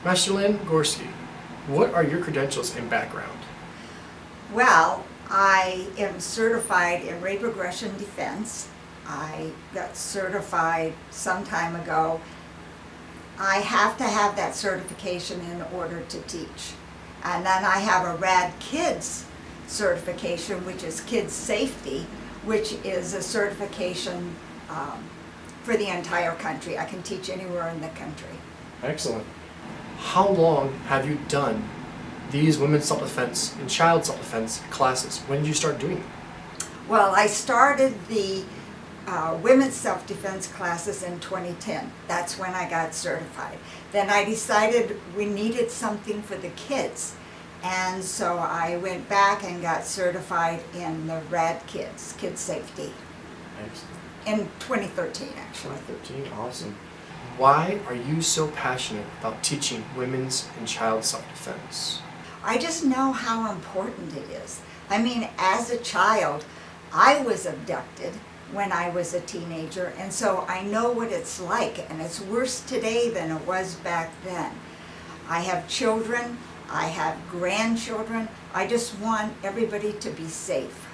Master Lynn, Gorski, what are your credentials and background? Well, I am certified in rape aggression defense. I got certified some time ago. I have to have that certification in order to teach. And then I have a RAD Kids certification, which is Kids Safety, which is a certification for the entire country. I can teach anywhere in the country. Excellent. How long have you done these women's self-defense and child self-defense classes? When did you start doing them? Well, I started the women's self-defense classes in 2010. That's when I got certified. Then I decided we needed something for the kids. And so I went back and got certified in the RAD Kids Safety. Excellent. In 2013, actually. 2013, awesome. Why are you so passionate about teaching women's and child self-defense? I just know how important it is. I mean, as a child, I was abducted when I was a teenager, and so I know what it's like, and it's worse today than it was back then. I have children, I have grandchildren. I just want everybody to be safe.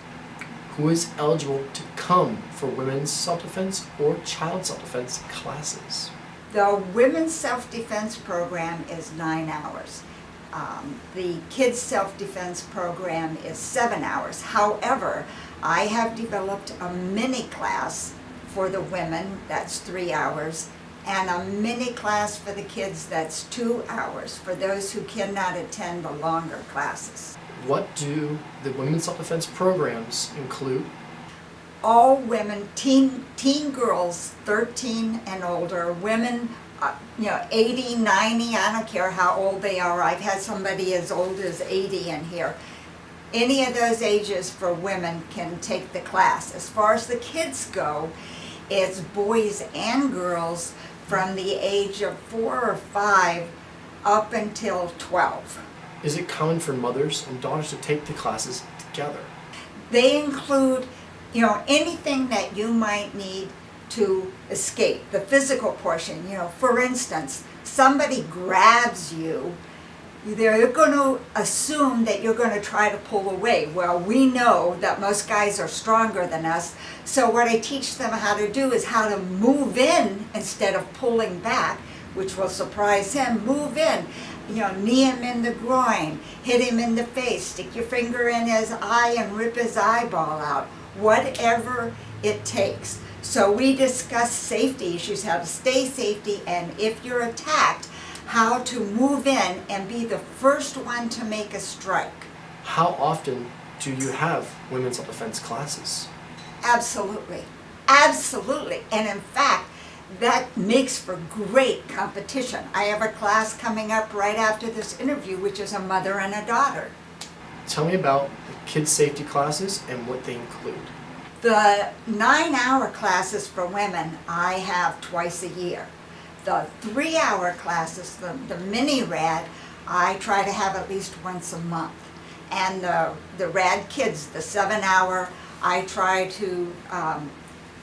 Who is eligible to come for women's self-defense or child self-defense classes? The women's self-defense program is 9 hours. The kids self-defense program is 7 hours. However, I have developed a mini class for the women, that's 3 hours, and a mini class for the kids, that's 2 hours, for those who cannot attend the longer classes. What do the women's self-defense programs include? All women, teen girls, 13 and older, women, 80, 90, I don't care how old they are. I've had somebody as old as 80 in here. Any of those ages for women can take the class. As far as the kids go, it's boys and girls from the age of 4 or 5 up until 12. Is it common for mothers and daughters to take the classes together? They include, anything that you might need to escape, the physical portion. For instance, somebody grabs you, they're going to assume that you're going to try to pull away. Well, we know that most guys are stronger than us, so what I teach them how to do is how to move in instead of pulling back, which will surprise him. Move in, knee him in the groin, hit him in the face, stick your finger in his eye and rip his eyeball out, whatever it takes. So we discuss safety issues, how to stay safety, and if you're attacked, how to move in and be the first one to make a strike. How often do you have women's self-defense classes? Absolutely. Absolutely. And in fact, that makes for great competition. I have a class coming up right after this interview, which is a mother and a daughter. Tell me about the kids' safety classes and what they include. The 9-hour classes for women I have twice a year. The 3-hour classes, the mini RAD, I try to have at least once a month. And the RAD Kids, the 7-hour, I try to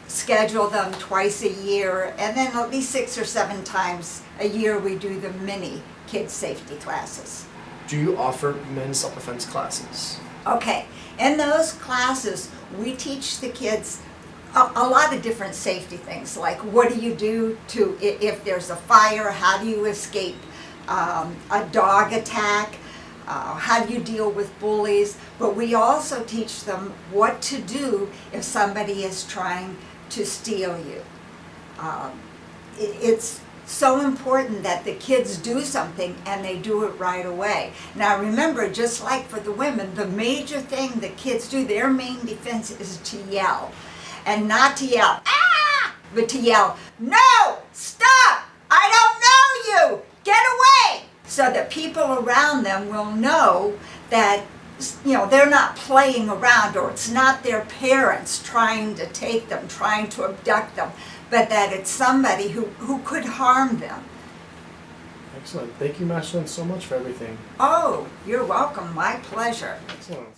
schedule them twice a year, and then at least 6 or 7 times a year we do the mini kids safety classes. Do you offer men's self-defense classes? Okay, in those classes we teach the kids a lot of different safety things, like what do you do to if there's a fire, how do you escape a dog attack, how do you deal with bullies, but we also teach them what to do if somebody is trying to steal you. It's so important that the kids do something and they do it right away. Now remember, just like for the women, the major thing the kids do, their main defense is to yell. And not to yell, ah, but to yell, no, stop, I don't know you, get away. So that people around them will know that they're not playing around, or it's not their parents trying to take them, trying to abduct them, but that it's somebody who could harm them. Excellent. Thank you, Master Lynn, so much for everything. Oh, you're welcome. My pleasure. Excellent.